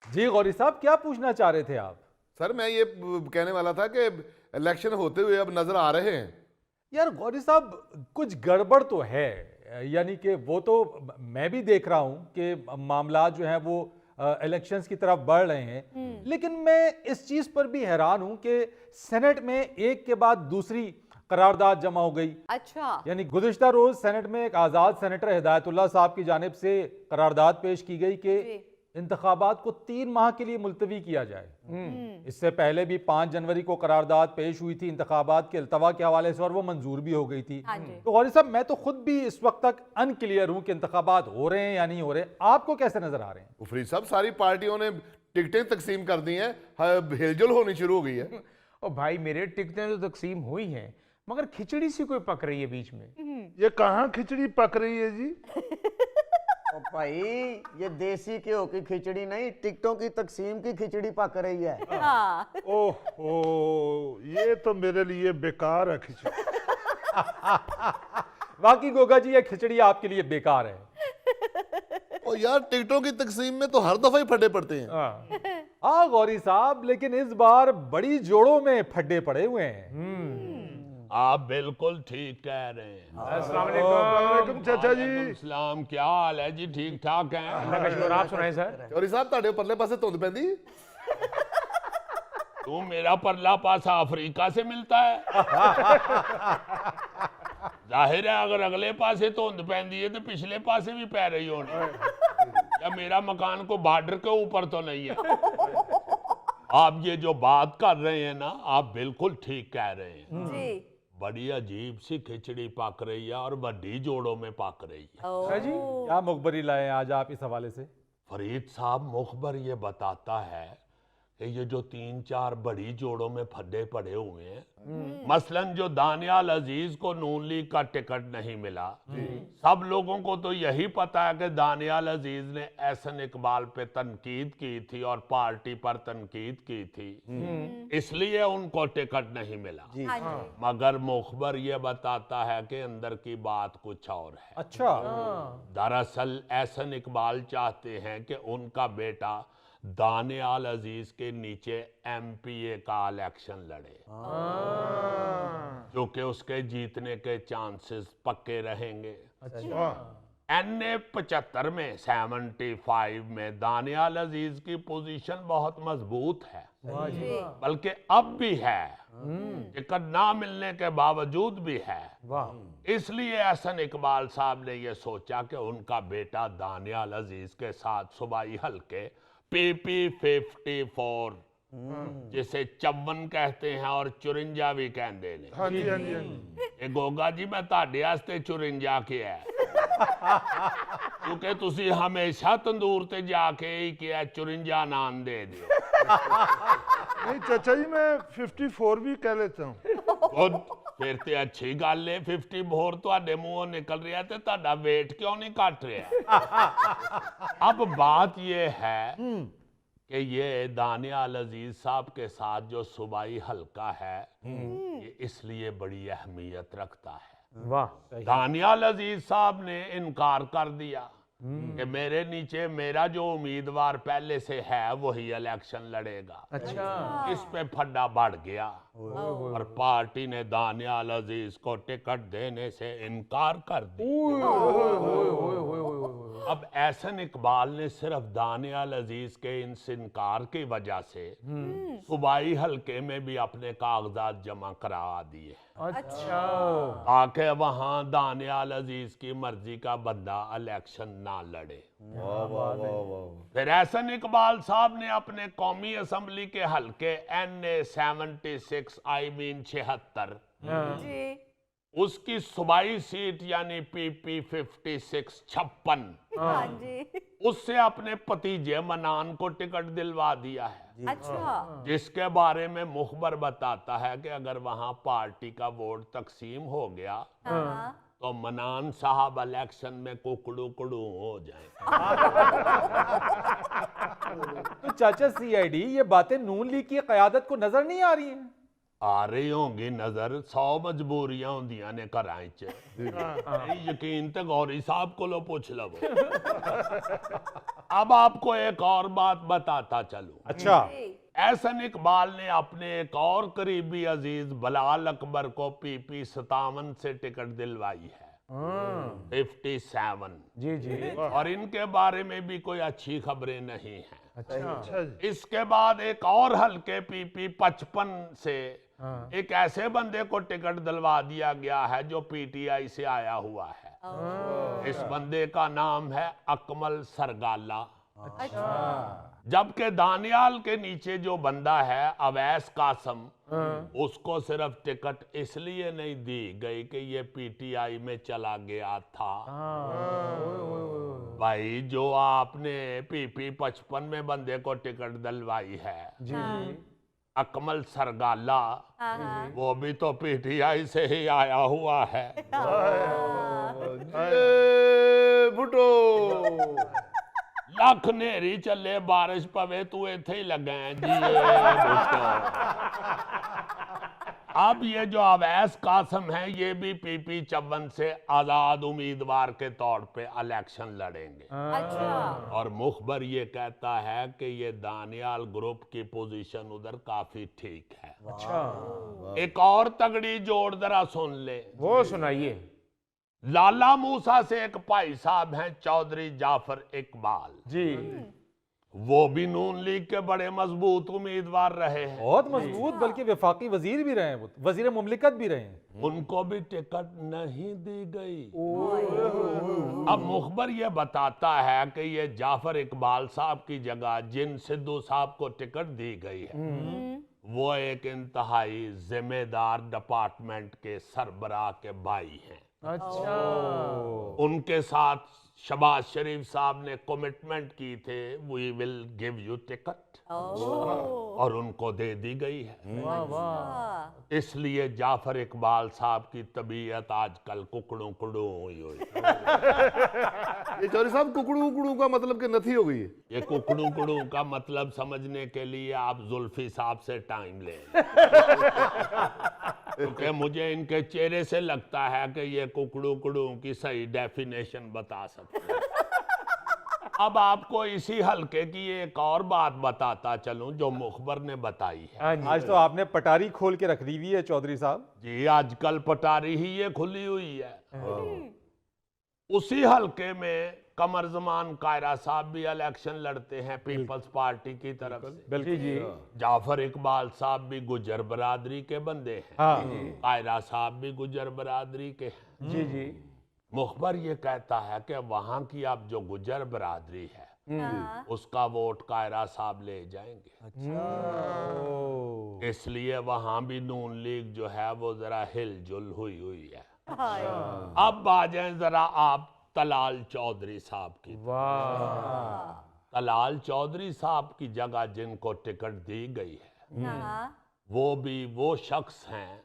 जी गौरी साहब, क्या पूछना चाह रहे थे आप? सर मैं ये कहने वाला था कि इलेक्शन होते हुए अब नजर आ रहे हैं। यार गौरी साहब, कुछ गड़बड़ तो है। यानी कि वो तो मैं भी देख रहा हूं कि मामला जो है वो इलेक्शंस की तरफ बढ़ रहे हैं, लेकिन मैं इस चीज पर भी हैरान हूं कि सेनेट में एक के बाद दूसरी करारदाद जमा हो गई। अच्छा। यानी गुज़िश्ता रोज सेनेट में एक आज़ाद सेनेटर हिदायतुल्लाह साहब की जानिब से करारदाद पेश की गई कि जी। इंतखाबात को 3 माह के लिए मुलतवी किया जाए। इससे पहले भी 5 जनवरी को करारदाद पेश हुई थी इंतखाबात के अल्तवा के हवाले से, और वो मंजूर भी हो गई थी। हाँ जी। तो गौरी साहब, मैं तो खुद भी इस वक्त तक अनक्लियर हूं कि इंतखाबात हो रहे हैं या नहीं हो रहे। आपको कैसे नजर आ रहे हैं? फरीद साहब सारी पार्टियों ने टिकटें तकसीम कर दी हैं, हिलजुल होनी शुरू हो गई है। और भाई मेरे टिकटें तो तकसीम हुई हैं, मगर खिचड़ी सी कोई पक रही है बीच में। ये कहाँ खिचड़ी पक रही है जी? ओ भाई, ये देसी घ्यो की खिचड़ी नहीं, टिकटों की तकसीम की खिचड़ी पक रही है। हाँ। ओहो, ये तो मेरे लिए बेकार है खिचड़ी। वाकई गोगा जी, ये खिचड़ी आपके लिए बेकार है। और यार टिकटों की तकसीम में तो हर दफा ही फटे पड़ते हैं। हाँ गौरी साहब, लेकिन इस बार बड़ी जोड़ों में फड्डे पड़े हुए हैं। आप बिल्कुल ठीक कह रहे हैं। अस्सलाम वालेकुम। चाचा जी। वालेकुम सलाम, क्या हाल है जी? ठीक ठाक हैं? अल्लाह का शुक्र, आप सुनाएं सर। चौधरी साहब ਤੁਹਾਡੇ परले पासे धुंध पैंदी। तू मेरा परला पासा अफ्रीका से मिलता है? जाहिर है अगर अगले पासे धुंध पैंदी है तो पिछले पासे भी पै रही होनी। या मेरा मकान को बॉर्डर के ऊपर तो नहीं है? आप ये जो बात कर रहे हैं ना, आप बिल्कुल ठीक कह रहे हैं। जी। बड़ी अजीब सी खिचड़ी पक रही है और बड़ी जोड़ों में पक रही है। ओह। जी। क्या मुखबरी लाए हैं आज आप इस हवाले से? फरीद साहब, मुखबर ये बताता है कि ये जो 3-4 बड़ी जोड़ों में फड्डे पड़े हुए हैं, मसलन जो दानियाल अजीज को नून लीग का टिकट नहीं मिला, सब लोगों को तो यही पता है कि दानियाल अजीज ने एहसन इकबाल पे तनकीद की थी और पार्टी पर तनकीद की थी, इसलिए उनको टिकट नहीं मिला। हाँ जी। मगर मुखबर ये बताता है कि अंदर की बात कुछ और है। अच्छा। दरअसल एहसन इकबाल चाहते हैं कि उनका बेटा दानियाल अजीज के नीचे एमपीए का इलेक्शन लड़े, जो कि उसके जीतने के चांसेस पक्के रहेंगे। एनए 75 में 75 में दानियाल अजीज की पोजीशन बहुत मजबूत है, बल्कि अब भी है, टिकट ना मिलने के बावजूद भी है। इसलिए एहसन इकबाल साहब ने यह सोचा कि उनका बेटा दानियाल अजीज के साथ सूबाई हल्के PP 54, जिसे 54 कहते हैं और 54 भी कहते हैं। हाँ जी, हाँ जी, हाँ जी। ਇਹ ਗੋਗਾ ਜੀ ਮੈਂ ਤੁਹਾਡੇ ਵਾਸਤੇ 54 ਕਿਹਾ ਕਿਉਂਕਿ ਤੁਸੀਂ ਹਮੇਸ਼ਾ ਤੰਦੂਰ ਤੇ ਜਾ ਕੇ ਹੀ ਕਿਹਾ 54 ਨਾਮ ਦੇ ਦਿਓ। नहीं चाचा जी, मैं 54 भी कह लेता हूँ। खुद फिर ते अच्छी गल है, 54 ਤੁਹਾਡੇ ਮੂੰਹੋਂ ਨਿਕਲ ਰਿਹਾ ਤੇ ਤੁਹਾਡਾ weight क्यों नहीं घट रहा? अब बात ये है कि ये दानियाल अजीज साहब के साथ जो सूबाई हल्का है, ये इसलिए बड़ी अहमियत रखता है। वाह। दानियाल अजीज साहब ने इनकार कर दिया कि मेरे नीचे मेरा जो उम्मीदवार पहले से है वही इलेक्शन लड़ेगा। अच्छा। इस पे फड्डा बढ़ गया और पार्टी ने दानियाल अजीज को टिकट देने से इनकार कर दिया। अब एहसन इकबाल ने सिर्फ दानियाल अजीज के इस इनकार की वजह से सूबाई हल्के में भी अपने कागजात जमा करा दिए, अच्छा। ताकि वहां दानियाल अजीज की मर्जी का बंदा इलेक्शन ना लड़े। फिर एहसन इकबाल साहब ने अपने कौमी असम्बली के हल्के NA 76 I mean 76 जी। उसकी सूबाई सीट यानी PP 56 56 हाँ जी। उससे अपने भतीजे मनान को टिकट दिलवा दिया है, अच्छा। जिसके बारे में मुखबर बताता है कि अगर वहां पार्टी का वोट तकसीम हो गया हाँ। तो मनान साहब इलेक्शन में कुकड़ू कुड़ू हो जाए। तो चाचा CID, ये बातें नून लीग की क़यादत को नजर नहीं आ रही हैं? आ रही होंगी नजर 100 मजबूरियां होंदियां ने घरां च यकीन तो गौरी साहब को लो पूछ लो। अब आपको एक और बात बताता चलूं। अच्छा, एहसन इकबाल ने अपने एक और करीबी अजीज बलाल अकबर को PP 57 से टिकट दिलवाई है। 57। जी जी। और इनके बारे में भी कोई अच्छी खबरें नहीं हैं। अच्छा जी। इसके बाद एक और हल्के PP 55 से एक ऐसे बंदे को टिकट दिलवा दिया गया है जो PTI से आया हुआ है। इस बंदे का नाम है अकमल सरगाला। जबकि दानियाल के नीचे जो बंदा है अवैस कासम, उसको सिर्फ टिकट इसलिए नहीं दी गई कि ये PTI में चला गया था। भाई जो आपने PP 55 में बंदे को टिकट दिलवाई है अकमल सरगाला, वो भी तो PTI से ही आया हुआ है। भुट्टो लख नेरी चले बारिश पवे तू इथे ही लगे जी। अब ये जो अवैस कासम है ये भी PP 54 से आजाद उम्मीदवार के तौर पे इलेक्शन लड़ेंगे। अच्छा। और मुखबर ये कहता है कि ये दानियाल ग्रुप की पोजीशन उधर काफी ठीक है। अच्छा, एक और तगड़ी जोड़ जरा सुन ले। वो सुनाइए। लाला मूसा से एक भाई साहब हैं चौधरी जाफर इकबाल जी। वो भी नून लीग के बड़े मजबूत उम्मीदवार रहे हैं। बहुत मजबूत, बल्कि वफाकी वजीर भी रहे हैं, वो वजीर मुमलिकत भी रहे हैं। उनको भी टिकट नहीं दी गई। अब मुखबर ये बताता है कि ये जाफर इकबाल साहब की जगह जिन सिद्धू साहब को टिकट दी गई है वो एक इंतहाई जिम्मेदार डिपार्टमेंट के सरबराह के भाई हैं। अच्छा। उनके साथ शबाज शरीफ साहब ने कमिटमेंट की थे we will give you ticket, और उनको दे दी गई है। वाह वाह। इसलिए जाफर इकबाल साहब की तबीयत आजकल कुकड़ू कुड़ू हुई हुई। ये चौधरी साहब कुकड़ू उकड़ू का मतलब कि नथी हो गई है। ये कुकड़ू कुड़ू का मतलब समझने के लिए आप जुल्फी साहब से टाइम लें, क्योंकि मुझे इनके चेहरे से लगता है कि ये कुकड़ू कुड़ू की सही डेफिनेशन बता सकते हैं। अब आपको इसी हल्के की एक और बात बताता चलूं जो मुखबर ने बताई है। हाँ जी। आज तो आपने पटारी खोल के रख दी हुई है चौधरी साहब। जी आजकल पटारी ही ये खुली हुई है। उसी हल्के में कमर जमान कायरा साहब भी इलेक्शन लड़ते हैं पीपल्स पार्टी की तरफ से। बिल्कुल जी। जाफर इकबाल साहब भी गुजर बरादरी के बंदे हैं। हाँ। कायरा साहब भी गुजर बरादरी के हैं। जी जी। मुखबर ये कहता है कि वहां की अब जो गुजर बरादरी है उसका वोट कायरा साहब ले जाएंगे। इसलिए वहां भी नून लीग जो है वो जरा हिलजुल हुई हुई है। अब आ जाए जरा आप तलाल चौधरी साहब की। वाह। तलाल चौधरी साहब की जगह जिनको टिकट दी गई है वो भी वो शख्स हैं,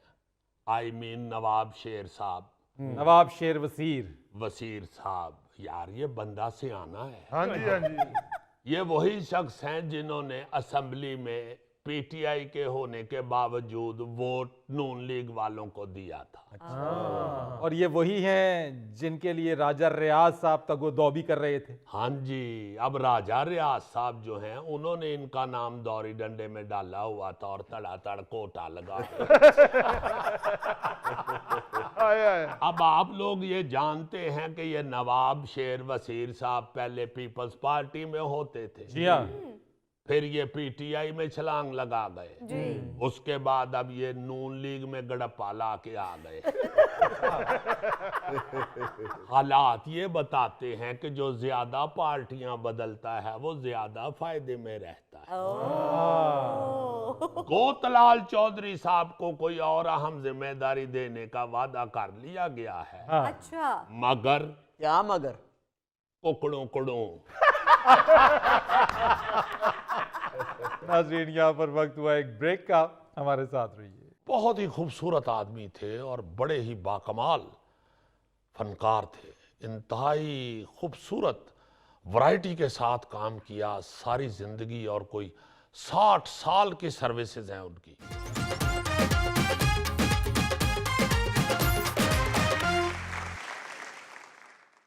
आई मीन नवाब शेर साहब, नवाब शेर वसीर साहब। यार ये बंदा से आना है। हाँ जी हाँ जी। ये वही शख्स हैं जिन्होंने असेंबली में PTI के होने के बावजूद वोट नून लीग वालों को दिया था। और ये वही हैं जिनके लिए राजा रियाज साहब तगोदौबी कर रहे थे। हाँ जी। अब राजा रियाज साहब जो हैं उन्होंने इनका नाम दौरी डंडे में डाला हुआ था और तड़ातड़ कोटा लगा। अब आप लोग ये जानते हैं कि ये नवाब शेर वसीर साहब पहले पीपल्स पार्टी में होते थे। जी हाँ। फिर ये PTI में छलांग लगा गए। उसके बाद अब ये नून लीग में गड़प्पा ला के आ गए। हालात ये बताते हैं कि जो ज्यादा पार्टियां बदलता है वो ज्यादा फायदे में रहता है। गोतलाल चौधरी साहब को कोई और अहम जिम्मेदारी देने का वादा कर लिया गया है। अच्छा। मगर क्या मगर? कुकड़ों कुड़ों। नाज़रीन, यहाँ पर वक्त हुआ एक ब्रेक का, हमारे साथ रहिए। बहुत ही खूबसूरत आदमी थे और बड़े ही बाकमाल फनकार थे। इंतहाई खूबसूरत वैरायटी के साथ काम किया सारी जिंदगी और कोई 60 साल की सर्विसेज हैं उनकी।